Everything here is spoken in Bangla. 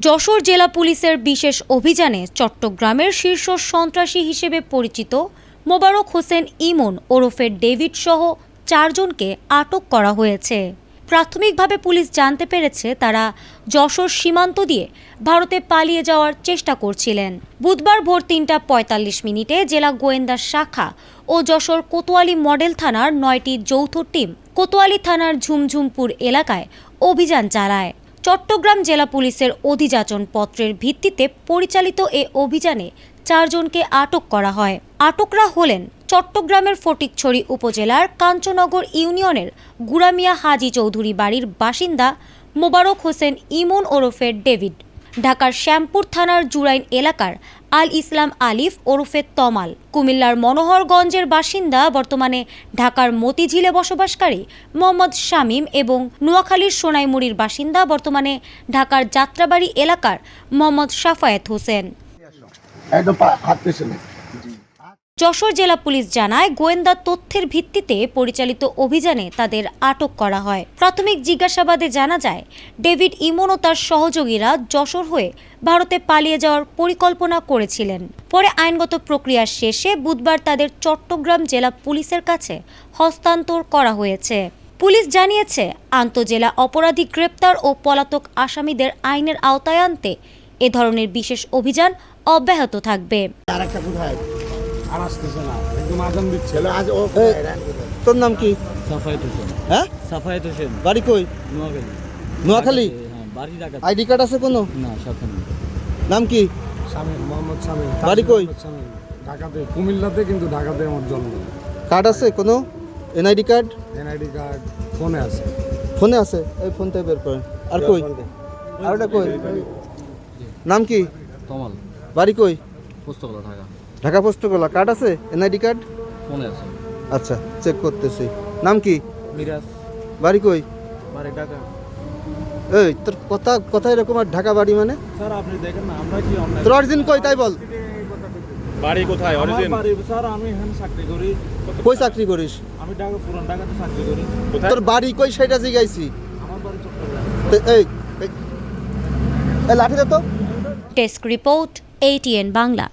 যশোর জেলা পুলিশের বিশেষ অভিযানে চট্টগ্রামের শীর্ষ সন্ত্রাসী হিসেবে পরিচিত মোবারক হোসেন ইমন ওরফে ডেভিড সহ 4 জনকে আটক করা হয়েছে। প্রাথমিকভাবে পুলিশ জানতে পেরেছে তারা যশোর সীমান্ত দিয়ে ভারতে পালিয়ে যাওয়ার চেষ্টা করছিলেন। বুধবার ভোর ৩:৪৫ জেলা গোয়েন্দা শাখা ও যশোর কোতোয়ালি মডেল থানার 9টি যৌথ টিম কোতোয়ালি থানার ঝুমঝুমপুর এলাকায় অভিযান চালায়। চট্টগ্রাম জেলা পুলিশের অধিযাচন পত্রের ভিত্তিতে পরিচালিত এ অভিযানে 4 জনকে আটক করা হয়। আটকরা হলেন চট্টগ্রামের ফটিকছড়ি উপজেলার কাঞ্চননগর ইউনিয়নের গুড়ামিয়া হাজি চৌধুরী বাড়ির বাসিন্দা মোবারক হোসেন ইমন ওরফে ডেভিড, ঢাকার শ্যামপুর থানার জুরাইন এলাকার আল ইসলাম আলিফ ওরফে তমাল, কুমিল্লার মনোহরগঞ্জের বাসিন্দা বর্তমানে ঢাকার মতিঝিলে বসবাসকারী মোহাম্মদ শামীম এবং নোয়াখালীর সোনাইমুড়ির বাসিন্দা বর্তমানে ঢাকার যাত্রাবাড়ি এলাকার মোহাম্মদ সাফায়েত হোসেন। যশোর জেলা পুলিশ জানায়, গোয়েন্দা তথ্যের ভিত্তিতে পরিচালিত অভিযানে তাদের আটক করা হয়। প্রাথমিক জিজ্ঞাসাবাদে জানা যায়, ডেভিড ইমন ও তার সহযোগীরা যশোর হয়ে ভারতে পালিয়ে যাওয়ার পরিকল্পনা করেছিলেন। পরে আইনগত প্রক্রিয়া শেষে বুধবার তাদের চট্টগ্রাম জেলা পুলিশের কাছে হস্তান্তর করা হয়েছে। পুলিশ জানিয়েছে, আন্তঃজেলা অপরাধী গ্রেপ্তার ও পলাতক আসামিদের আইনের আওতায় আনতে এ ধরনের বিশেষ অভিযান অব্যাহত থাকবে। তোর নাম কি? সাফায়েত হোসেন। হ্যাঁ, সাফায়েত হোসেন। বাড়ি কই? নোয়াখালী। নোয়াখালী? হ্যাঁ, বাড়ি ঢাকা। আইডি কার্ড আছে কোনো? না, সাথে নেই। নাম কি? শামীম, মোহাম্মদ শামীম। বাড়ি কই? শামীম, ঢাকাতে, কুমিল্লাতে, কিন্তু ঢাকাতে আমার জন্ম। কার্ড আছে কোনো? NID card? এনআইডি কার্ড ফোনে আছে। ফোনে আছে? এই ফোন থেকে বের করেন। আর কই? আর ওটা কই? নাম কি? তমাল। বাড়ি কই? পুস্তকলা, ঢাকা। ঢাকা পোস্টকলা। কার্ড আছে? NID card? ফোনে আছে। আচ্ছা, চেক করতেছি। নাম কি? মিরাজ। বাড়ি কই? বাড়ি ঢাকা। এই তোর কথা এরকম, আর ঢাকা বাড়ি মানে? স্যার আপনি দেখেন না, আমরা কি অনলাইন। তোর অরিজিন কই তাই বল। বাড়ি কোথায়? অরিজিন বাড়ি স্যার, আমি এখানে চাকরি করি। কই চাকরি করিস? আমি ঢাকা, পুরান ঢাকাতে চাকরি করি। তোর বাড়ি কই সেটা জিগাইছি। আমার বাড়ি চট্টগ্রাম। এই লাঠি দে তো। Desk report, ATN Bangla.